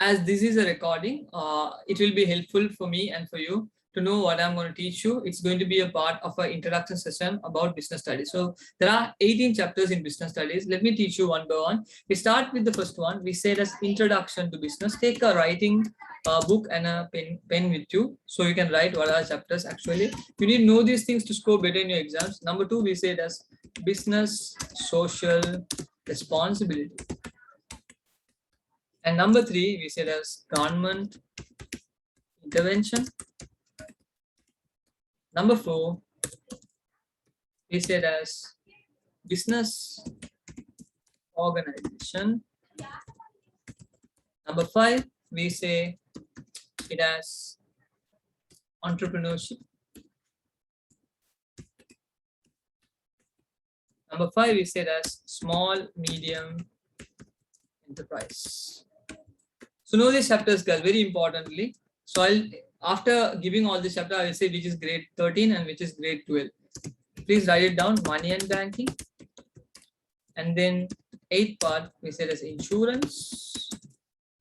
as this is a recording, it will be helpful for me and for you to know what I'm going to teach you. It's going to be a part of an introduction session about business studies. So there are 18 chapters in business studies. Let me teach you one by one. We start with the first one. We said as introduction to business. Take a writing book and a pen with you, so you can write what are chapters. Actually, you need to know these things to score better in your exams. Number two, we said as business social responsibility. And number three, we said as government intervention. Number four, we said as business organization. Number five, we say it as entrepreneurship. Number five, we said as small, medium enterprise. So know these chapters, guys, very importantly. So after giving all this chapter, I will say which is grade 13 and which is grade 12. Please write it down, money and banking. And then 8th part, we said as insurance.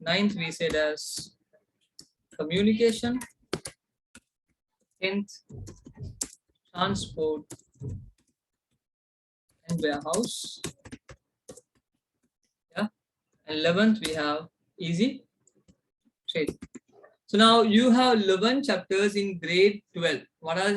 9th, we said as communication. 10th, transport and warehouse. Yeah. And 11th, we have easy trade. So now you have 11 chapters in grade 12.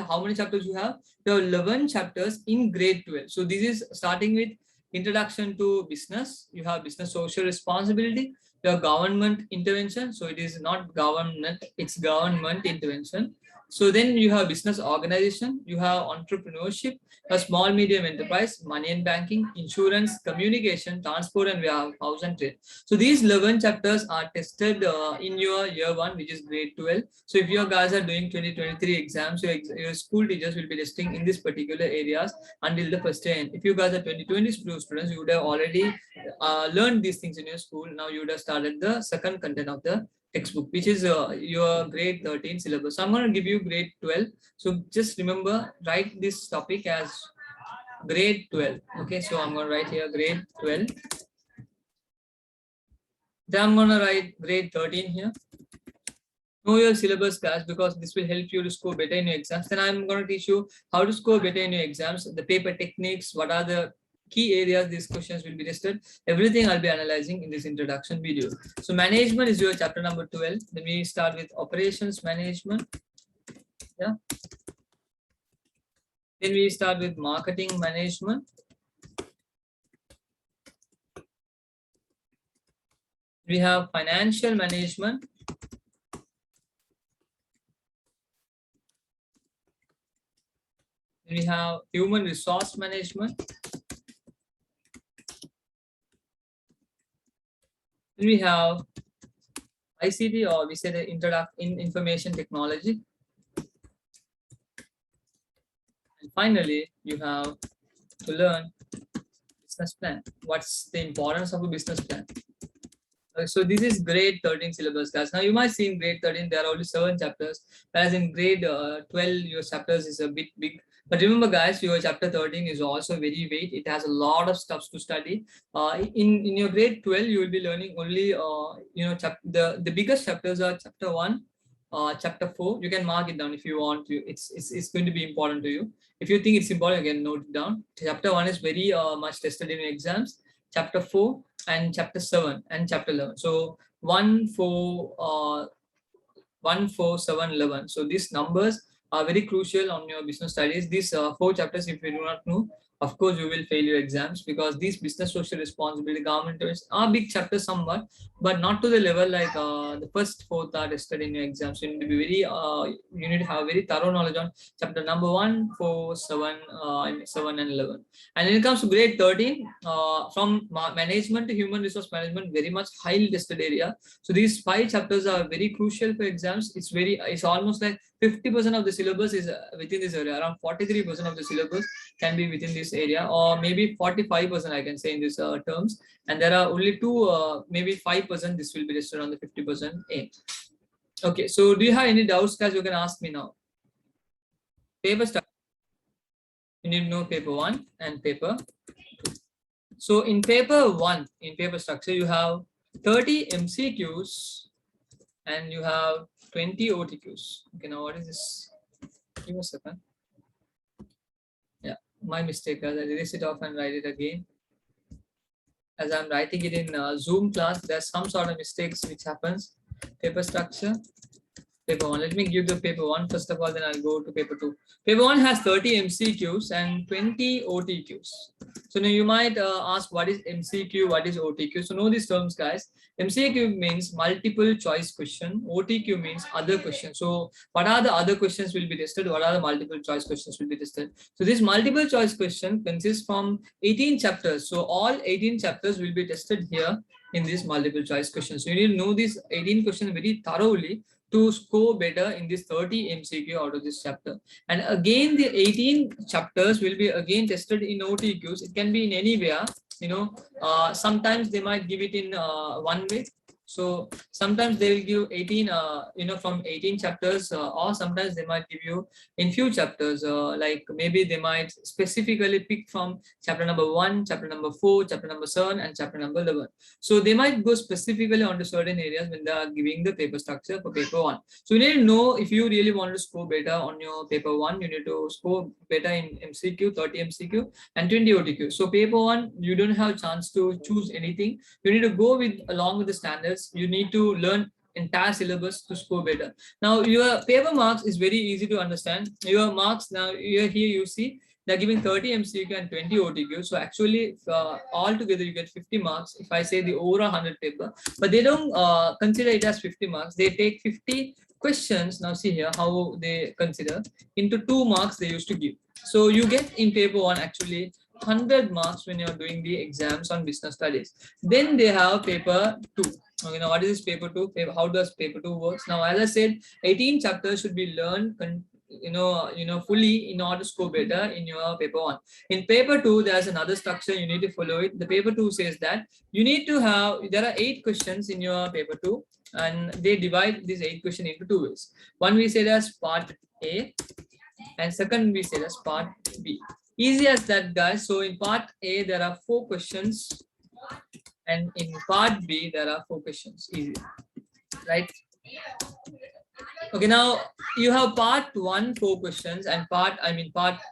How many chapters you have? You have 11 chapters in grade 12. So this is starting with introduction to business. You have business social responsibility. You have government intervention. So it is not government, it's government intervention. So then you have business organization, you have entrepreneurship, a small medium enterprise, money and banking, insurance, communication, transport and warehouse and trade. So these 11 chapters are tested in your year 1, which is grade 12. So if you guys are doing 2023 exams, your school teachers will be testing in these particular areas until the first year. If you guys are 2020 students, you would have already learned these things in your school. Now you would have started the second content of the textbook, which is your grade 13 syllabus. So I'm going to give you grade 12. So just remember, write this topic as grade 12. Okay, so I'm going to write here grade 12. Then I'm going to write grade 13 here. Know your syllabus, guys, because this will help you to score better in your exams. Then I'm going to teach you how to score better in your exams, the paper techniques, what are the key areas these questions will be tested. Everything I'll be analyzing in this introduction video. So management is your chapter number 12. Then we start with operations management. Yeah. Then we start with marketing management. We have financial management. Then we have human resource management. Then we have ICT, or we say the information technology. And finally, you have to learn business plan. What's the importance of a business plan? So this is grade 13 syllabus, guys. Now you might see in grade 13 there are only 7 chapters, whereas in grade 12 your chapters is a bit big. But remember, guys, your chapter 13 is also very weight. It has a lot of stuff to study. In your grade 12, you will be learning only the biggest chapters are chapter 1, chapter 4. You can mark it down if you want to. It's going to be important to you. If you think it's important, you can note it down. Chapter 1 is very much tested in exams. Chapter 4 and chapter 7 and chapter 11. So 1, 4, 7, 11. So these numbers are very crucial on your business studies. These 4 chapters, if you do not know, of course you will fail your exams, because these business social responsibility, government are big chapters somewhat, but not to the level like the first 4 are tested in your exams. So you need to be very you need to have very thorough knowledge on chapter number 1, 4, 7, 7 and 11. And when it comes to grade 13, from management to human resource management, very much highly tested area. So these 5 chapters are very crucial for exams. It's almost like 50% of the syllabus is within this area. Around 43% of the syllabus can be within this area, or maybe 45% I can say in these terms. And there are only 2, maybe 5% this will be listed on the 50% aim. Okay, so do you have any doubts, guys? You can ask me now. Paper structure. You need to know paper 1 and paper 2. So in paper 1, in paper structure, you have 30 MCQs and you have 20 OTQs. Okay, now what is this? Give me a second. Yeah, my mistake, guys. I erase it off and write it again. As I'm writing it in Zoom class, there's some sort of mistakes which happens. Paper structure. Paper 1. Let me give the paper 1 first of all, then I'll go to paper 2. Paper 1 has 30 MCQs and 20 OTQs. So now you might ask, what is MCQ, what is OTQ? So know these terms, guys. MCQ means multiple choice question. OTQ means other questions. So what are the other questions will be tested? What are the multiple choice questions will be tested? So this multiple choice question consists from 18 chapters. So all 18 chapters will be tested here in this multiple choice question. So you need to know these 18 questions very thoroughly to score better in this 30 MCQ out of this chapter. And again, the 18 chapters will be again tested in OTQs. It can be in anywhere, sometimes they might give it in one way. So sometimes they will give 18, from 18 chapters, or sometimes they might give you in few chapters, like maybe they might specifically pick from chapter number 1, chapter number 4, chapter number 7, and chapter number 11. So they might go specifically onto certain areas when they are giving the paper structure for paper 1. So you need to know, if you really want to score better on your paper 1, you need to score better in MCQ, 30 MCQ and 20 OTQ. So paper 1, you don't have chance to choose anything. You need to go with along with the standards. You need to learn entire syllabus to score better. Now your paper marks is very easy to understand. Your marks now here you see they're giving 30 MCQ and 20 OTQ. So actually all together you get 50 marks if I say the overall 100 paper, but they don't consider it as 50 marks. They take 50 questions. Now see here how they consider into 2 marks they used to give. So you get in paper 1 actually 100 marks when you're doing the exams on business studies. Then they have paper 2. Okay, now what is this paper 2? How does paper 2 works? Now, as I said, 18 chapters should be learned fully in order to score better in your paper 1. In paper 2, there's another structure you need to follow it. The paper 2 says that you need to have, there are 8 questions in your paper 2, and they divide this 8 question into 2 ways. One we say as part A, and second we say as part B. Easy as that, guys. So in part A, there are 4 questions, and in part B, there are 4 questions. Easy, right? Okay, now you have part 1 4 questions and part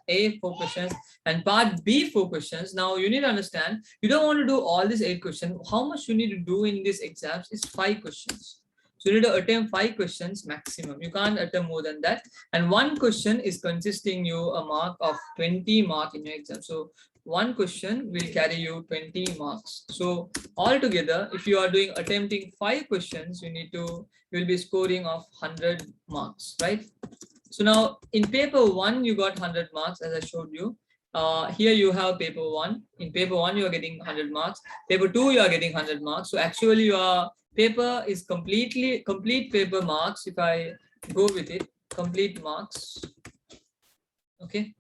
A 4 questions and part B 4 questions. Now you need to understand, you don't want to do all these 8 questions. How much you need to do in these exams is 5 questions. So you need to attempt 5 questions maximum. You can't attempt more than that. And 1 question is consisting you a mark of 20 mark in your exam. So 1 question will carry you 20 marks. So altogether, if you are attempting 5 questions, you will be scoring of 100 marks, right? So now in paper 1, you got 100 marks as I showed you. Here you have paper 1. In paper 1, you are getting 100 marks. Paper 2, you are getting 100 marks. So actually your paper is complete paper marks. If I go with it, complete marks, okay,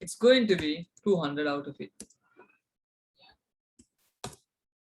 it's going to be 200 out of it.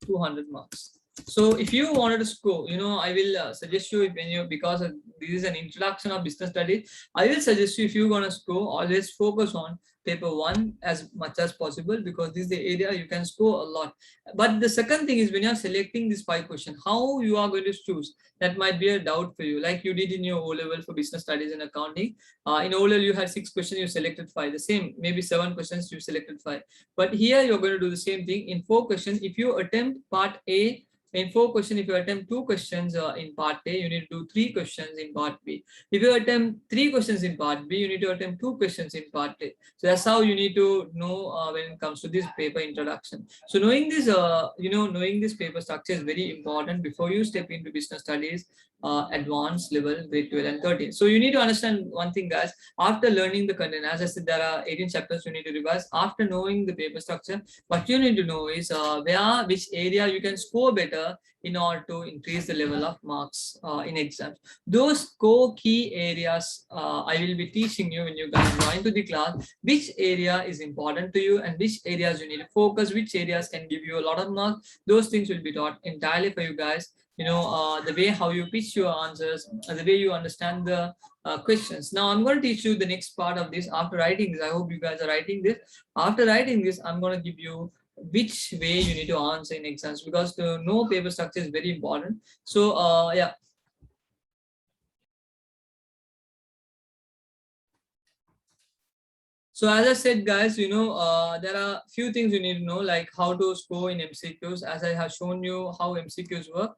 200 marks. So if you wanted to score, I will suggest you, because this is an introduction of business studies, I will suggest you, if you're going to score, always focus on paper 1 as much as possible, because this is the area you can score a lot. But the second thing is, when you're selecting this 5 question, how you are going to choose, that might be a doubt for you, like you did in your O-level for business studies and accounting. In O-level you had 6 questions, you selected 5. The same, maybe 7 questions, you selected 5. But here you're going to do the same thing. In 4 questions, if you attempt part A, in 4 questions, if you attempt 2 questions in part A, you need to do 3 questions in part B. If you attempt 3 questions in part B, you need to attempt 2 questions in part A. So that's how you need to know when it comes to this paper introduction. So knowing this, knowing this paper structure is very important before you step into business studies, advanced level, grade 12 and 13. So you need to understand one thing, guys. After learning the content, as I said, there are 18 chapters you need to revise. After knowing the paper structure, what you need to know is which area you can score better in order to increase the level of marks in exams. Those core key areas I will be teaching you when you guys join to the class, which area is important to you and which areas you need to focus, which areas can give you a lot of marks. Those things will be taught entirely for you guys. The way how you pitch your answers, the way you understand the questions. Now I'm going to teach you the next part of this. After writing this, I hope you guys are writing this. After writing this, I'm going to give you which way you need to answer in exams, because to know paper structure is very important. So yeah, So as I said, guys, there are few things you need to know, like how to score in MCQs. As I have shown you how MCQs work.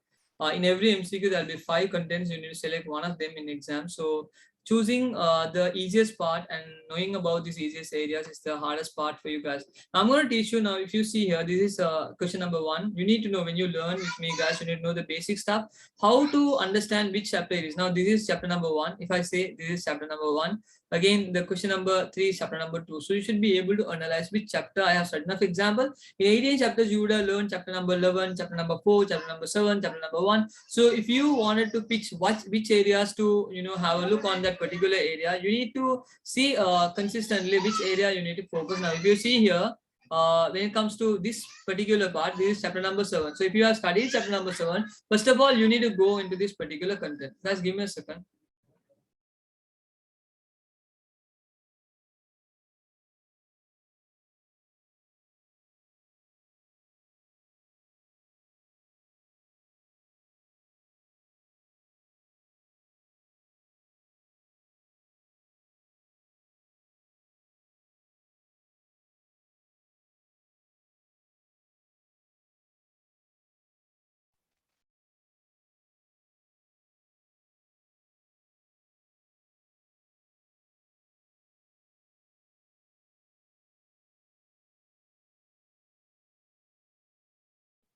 In every MCQ, there'll be 5 contents. You need to select one of them in exam. So choosing the easiest part and knowing about these easiest areas is the hardest part for you guys. I'm going to teach you now. If you see here, this is question number 1. You need to know, when you learn with me, guys, you need to know the basic stuff, how to understand which chapter it is. Now, this is chapter number 1. If I say this is chapter number 1, again, the question number 3 is chapter number 2. So you should be able to analyze which chapter I have studied. Now, for example, in 18 chapters, you would have learned chapter number 11, chapter number 4, chapter number 7, chapter number 1. So if you wanted to pitch which areas to have a look on that particular area, you need to see consistently which area you need to focus. Now, if you see here, when it comes to this particular part, this is chapter number 7. So if you have studied chapter number 7, first of all, you need to go into this particular content. Guys, give me a second.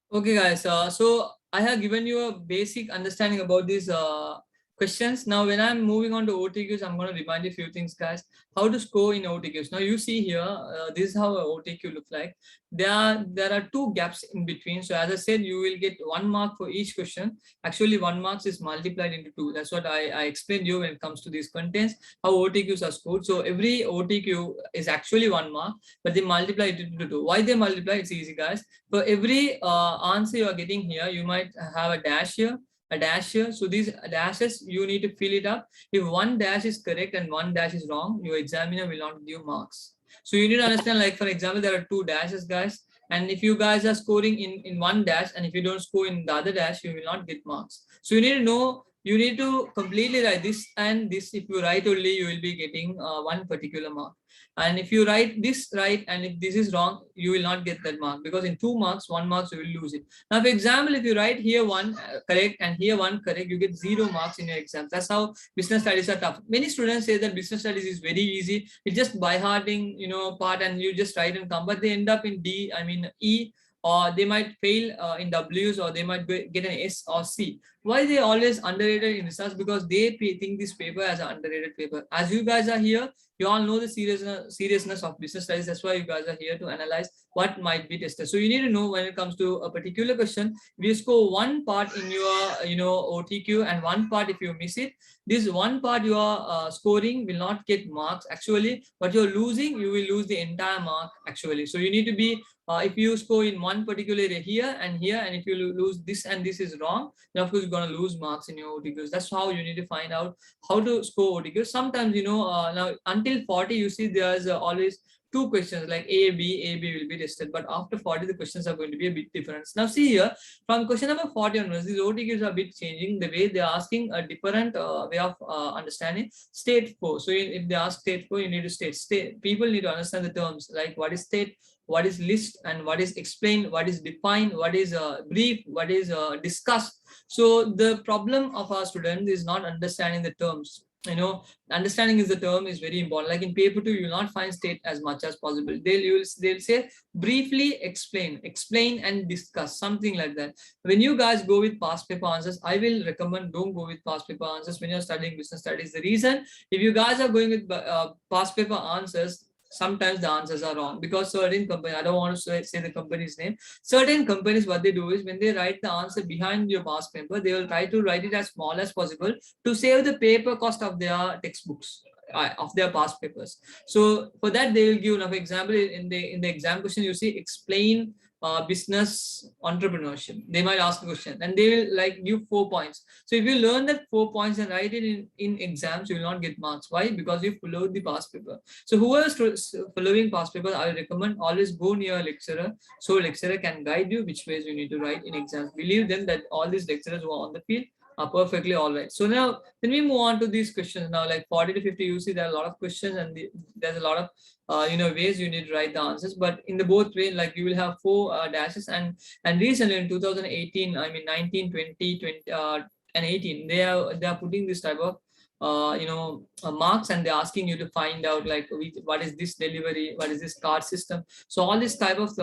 Okay, guys. So I have given you a basic understanding about these questions. Now, when I'm moving on to OTQs, I'm going to remind you a few things, guys. How to score in OTQs. Now, you see here, this is how a OTQ looks like. There are 2 gaps in between. So as I said, you will get 1 mark for each question. Actually, 1 mark is multiplied into 2. That's what I explained you when it comes to these contents, how OTQs are scored. So every OTQ is actually 1 mark, but they multiply it into 2. Why they multiply? It's easy, guys. For every answer you are getting here, you might have a dash here, a dash here. So these dashes, you need to fill it up. If 1 dash is correct and 1 dash is wrong, your examiner will not give marks. So you need to understand, like for example, there are 2 dashes, guys. And if you guys are scoring in 1 dash, and if you don't score in the other dash, you will not get marks. So you need to know, you need to completely write this and this. If you write only, you will be getting 1 particular mark. And if you write this right and if this is wrong, you will not get that mark, because in 2 marks, 1 marks you will lose it. Now, for example, if you write here 1 correct and here 1 correct, you get 0 marks in your exams. That's how business studies are tough. Many students say that business studies is very easy. It's just by hearting, part, and you just write and come, but they end up in E, or they might fail in W's, or they might get an S or C. Why they always underrated in research? Because they think this paper as an underrated paper. As you guys are here, you all know the seriousness of business studies. That's why you guys are here to analyze what might be tested. So you need to know, when it comes to a particular question, if you score 1 part in your OTQ and 1 part if you miss it, this 1 part you are scoring will not get marks actually, but you're losing, you will lose the entire mark actually. So you need to be, if you score in 1 particular area here and here, and if you lose this and this is wrong, then of course you're going to lose marks in your OTQs. That's how you need to find out how to score OTQs. Sometimes, now until 40, you see there's always 2 questions like A, B will be tested, but after 40, the questions are going to be a bit different. Now see here, from question number 40 onwards, these OTQs are a bit changing. The way they're asking a different way of understanding. State 4. So if they ask state 4, you need to state. People need to understand the terms, like what is state, what is list, and what is explained, what is defined, what is brief, what is discussed. So the problem of our students is not understanding the terms. Understanding is the term is very important. Like in paper 2, you will not find state as much as possible. They'll say briefly explain and discuss, something like that. When you guys go with past paper answers, I will recommend don't go with past paper answers when you're studying business studies. The reason, if you guys are going with past paper answers, sometimes the answers are wrong, because certain company, I don't want to say the company's name, certain companies, what they do is, when they write the answer behind your past paper, they will try to write it as small as possible to save the paper cost of their textbooks, of their past papers. So for that, they will give, for example, in the exam question, you see explain business entrepreneurship. They might ask a question and they will give 4 points. So if you learn that 4 points and write it in exams, you will not get marks. Why? Because you followed the past paper. So whoever is following past paper, I recommend always go near a lecturer, so lecturer can guide you which ways you need to write in exams. Believe them that all these lecturers who are on the field, Perfectly all right. So now then we move on to these questions now, like 40 to 50. You see there are a lot of questions, and there's a lot of ways you need to write the answers. But in the both way, like you will have four dashes, and recently in 2018, I mean 19, 20, 20 and 18, they are putting this type of marks, and they're asking you to find out like what is this delivery, what is this card system. So all this type of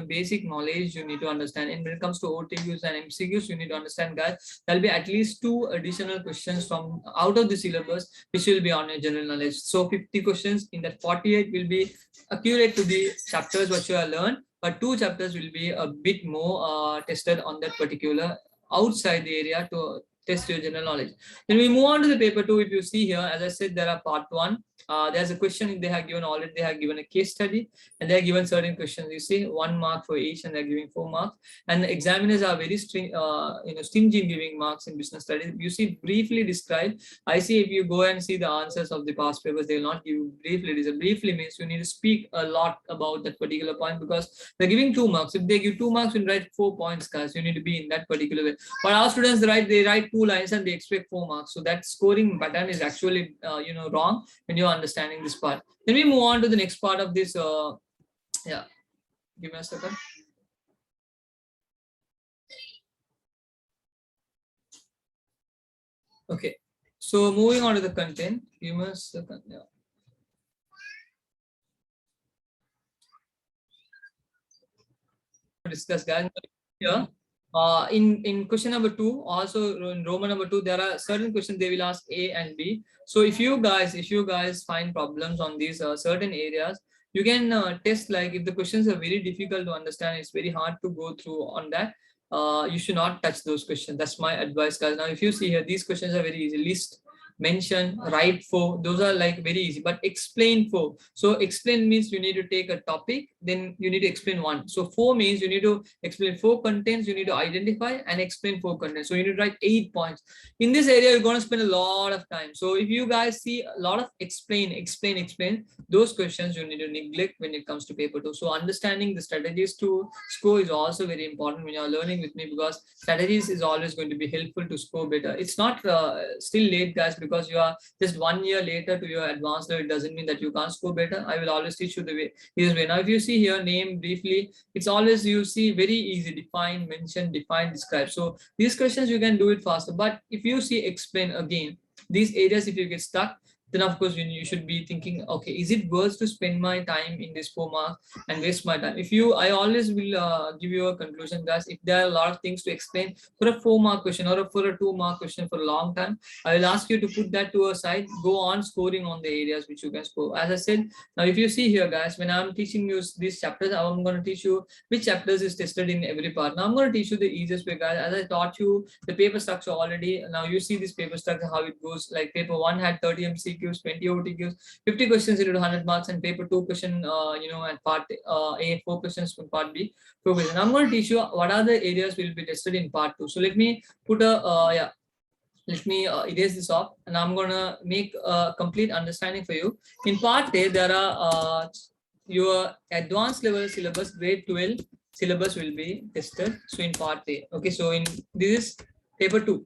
basic knowledge you need to understand. And when it comes to OTQs and MCQs, you need to understand, guys, there'll be at least 2 additional questions from out of the syllabus which will be on your general knowledge. So 50 questions in that 48 will be accurate to the chapters what you have learned, but 2 chapters will be a bit more tested on that particular outside the area to test your general knowledge. Then we move on to the paper 2. If you see here, as I said, there are part 1. There's a question they have given already. They have given a case study, and they are given certain questions. You see, 1 mark for each, and they're giving 4 marks. And the examiners are very stingy in giving marks in business studies. You see, briefly describe. I see if you go and see the answers of the past papers, they will not give you briefly. Briefly means you need to speak a lot about that particular point, because they're giving 2 marks. If they give 2 marks, you write 4 points, guys. You need to be in that particular way. But our students they write 2 lines and they expect 4 marks. So that scoring pattern is actually wrong when you're understanding this part. Then we move on to the next part of this. Yeah, give me a second. Okay, so moving on to the content. Give me a second. Yeah. Discuss, guys. Here. In question number 2, also in Roman number 2, there are certain questions they will ask A and B. So if you guys find problems on these certain areas, you can test, like if the questions are very difficult to understand, it's very hard to go through on that. You should not touch those questions. That's my advice, guys. Now, if you see here, these questions are very easy. List, mention, write for, those are like very easy. But explain for, so explain means you need to take a topic, then you need to explain one. So for means you need to explain 4 contents, you need to identify and explain 4 contents. So you need to write 8 points. In this area, you're going to spend a lot of time. So if you guys see a lot of explain, those questions you need to neglect when it comes to paper 2. So understanding the strategies to score is also very important when you're learning with me, because strategies is always going to be helpful to score better. It's not still late, guys, because you are just 1 year later to your advanced level. It doesn't mean that you can't score better. I will always teach you the way. This way. Now, if you see here, name briefly, it's always, you see, very easy. Define, mention, define, describe. So these questions you can do it faster. But if you see explain again, these areas, if you get stuck, then of course you should be thinking, okay, is it worth to spend my time in this 4 marks and waste my time? If you, I always will give you a conclusion, guys. If there are a lot of things to explain for a 4 mark question or for a 2 mark question for a long time, I will ask you to put that to a side, go on scoring on the areas which you can score. As I said, now if you see here, guys, when I'm teaching you these chapters, I'm going to teach you which chapters is tested in every part. Now I'm going to teach you the easiest way, guys. As I taught you the paper structure already, now you see this paper structure, how it goes. Like paper 1 had 30 MCQs, 20 OTQs, 50 questions into 100 marks, and paper 2 question, and part A, 4 questions from part B, 4 questions. I'm going to teach you what are the areas will be tested in part 2. So let me put a, let me erase this off, and I'm going to make a complete understanding for you. In part A, there are your advanced level syllabus, grade 12 syllabus will be tested. So in part A, okay, so in this is paper 2.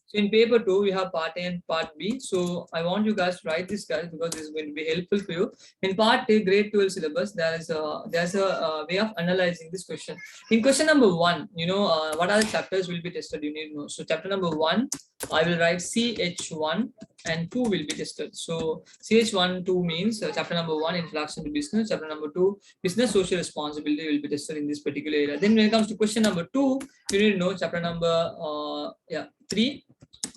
So in paper 2, we have part A and part B. So I want you guys to write this, guys, because this is going to be helpful for you. In part A, grade 12 syllabus, there's a way of analyzing this question. In question number 1, what are the chapters will be tested? You need to know. So chapter number 1, I will write CH1 and 2 will be tested. So CH1, 2 means chapter number 1, introduction to business. Chapter number 2, business social responsibility will be tested in this particular area. Then when it comes to question number 2, you need to know chapter number 3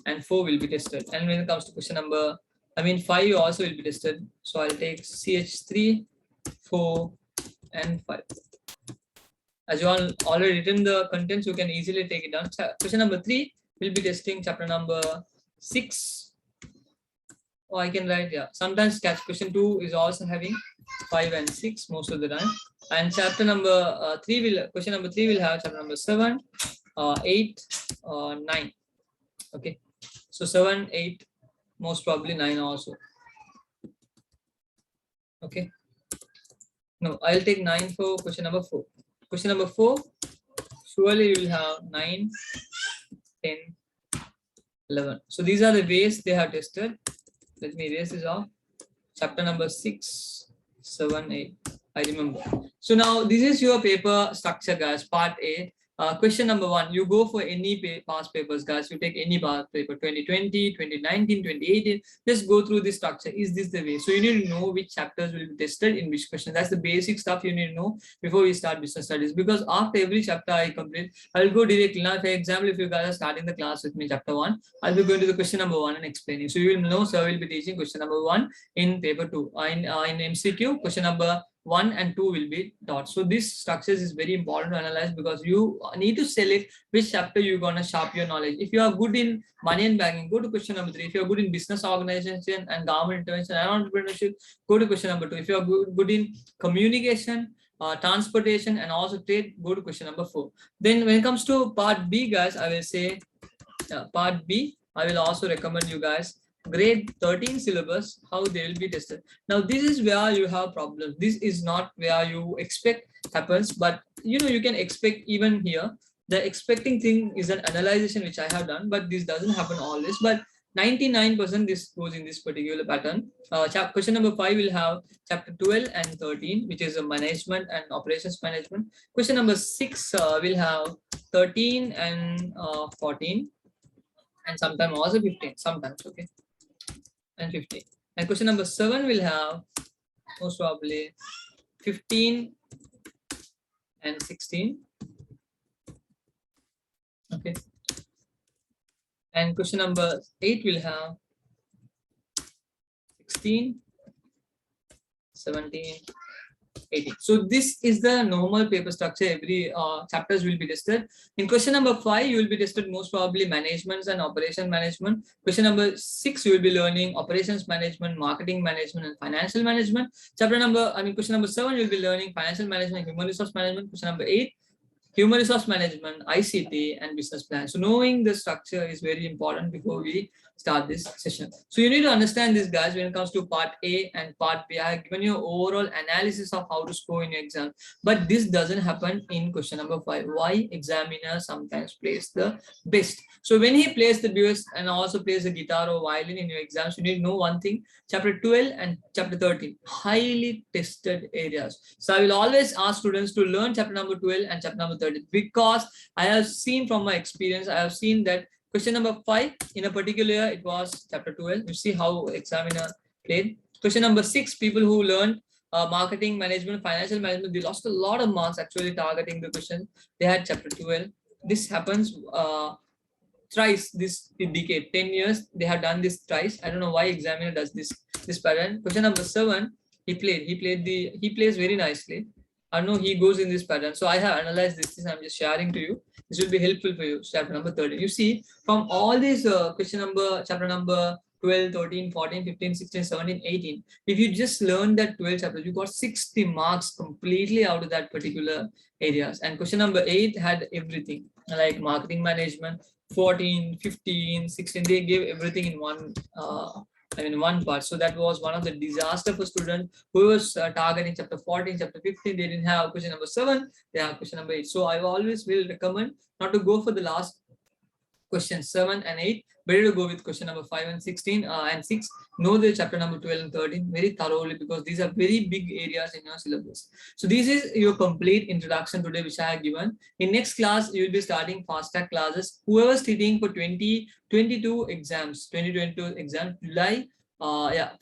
and 4 will be tested. And when it comes to question number, 5 also will be tested. So I'll take CH3, 4, and 5. As you all already written the contents, you can easily take it down. Question number 3 will be testing chapter number 6. Or I can write, sometimes catch question 2 is also having 5 and 6 most of the time. And chapter number 3 will, question number 3 will have chapter number 7, 8, 9. Okay. So 7, 8, most probably 9 also. Okay. No, I'll take 9 for question number 4. Question number 4, surely you will have 9, 10, 11. So these are the ways they have tested. Let me erase this off. Chapter number 6, 7, 8. I remember. So now this is your paper structure, guys. Part A. Question number 1. You go for any past papers, guys. You take any past paper, 2020, 2019, 2018. Just go through this structure. Is this the way? So you need to know which chapters will be tested in which question. That's the basic stuff you need to know before we start business studies. Because after every chapter I complete, I will go directly. Now, for example, if you guys are starting the class with me, chapter 1, I'll be going to the question number 1 and explaining. So you will know, sir will be teaching question number 1 in paper 2. In MCQ, question number 1 and 2 will be taught. So this structures is very important to analyze because you need to select which chapter you're gonna sharpen your knowledge. If you are good in money and banking, go to question number 3. If you are good in business organization and government intervention and entrepreneurship, go to question number 2. If you are good in communication, transportation and also trade, go to question number 4. Then when it comes to part B, guys, I will say part B, I will also recommend you guys grade 13 syllabus, how they will be tested. Now this is where you have problems. This is not where you expect happens, but you know, you can expect even here. The expecting thing is an analyzation which I have done, but this doesn't happen always. But 99% this goes in this particular pattern. Question number 5 will have chapter 12 and 13, which is a management and operations management. Question number 6 will have 13 and 14, and sometimes also 15, sometimes, okay, and 15. And question number 7 will have most probably 15 and 16. Okay. And question number 8 will have 16, 17, 18. So this is the normal paper structure. Every chapters will be tested. In question number 5, you will be tested most probably management and operation management. Question number 6, you will be learning operations management, marketing management, and financial management. Question number 7, you will be learning financial management, human resource management. Question number 8, human resource management, ICT, and business plan. So knowing the structure is very important before we start this session. So you need to understand this, guys. When it comes to part A and part B, I have given you overall analysis of how to score in your exam, but this doesn't happen in question number 5. Why? Examiner sometimes plays the best. So when he plays the best and also plays the guitar or violin in your exams, you need to know one thing: chapter 12 and chapter 13, highly tested areas. So I will always ask students to learn chapter number 12 and chapter number 13, because I have seen from my experience, I have seen that question number 5 in a particular year, it was chapter 12. You see how examiner played. Question number 6, people who learned marketing management, financial management, they lost a lot of marks actually targeting the question. They had chapter 12. This happens thrice this decade, 10 years they have done this thrice. I don't know why examiner does this pattern. Question number 7, he plays very nicely. I know he goes in this pattern. So I have analyzed this. I'm just sharing to you. This will be helpful for you. Chapter number 13. You see, from all these chapter number 12, 13, 14, 15, 16, 17, 18. If you just learn that 12 chapters, you got 60 marks completely out of that particular areas. And question number 8 had everything like marketing management, 14, 15, 16. They gave everything in one one part. So that was one of the disaster for students who was targeting chapter 14, chapter 15. They didn't have question number 7, they have question number 8. So I always will recommend not to go for the last question 7 and 8. Better to go with question number 5 and 16 and 6. Know the chapter number 12 and 13 very thoroughly, because these are very big areas in your syllabus. So this is your complete introduction today, which I have given. In next class, you will be starting fast track classes. Whoever's studying for 2022 exams, July,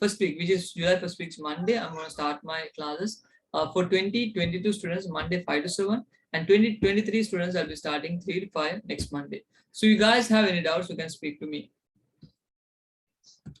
first week, which is July first week's Monday, I'm going to start my classes for 2022 students, Monday 5 to 7, and 2023 students, I'll be starting 3 to 5 next Monday. So you guys have any doubts, you can speak to me.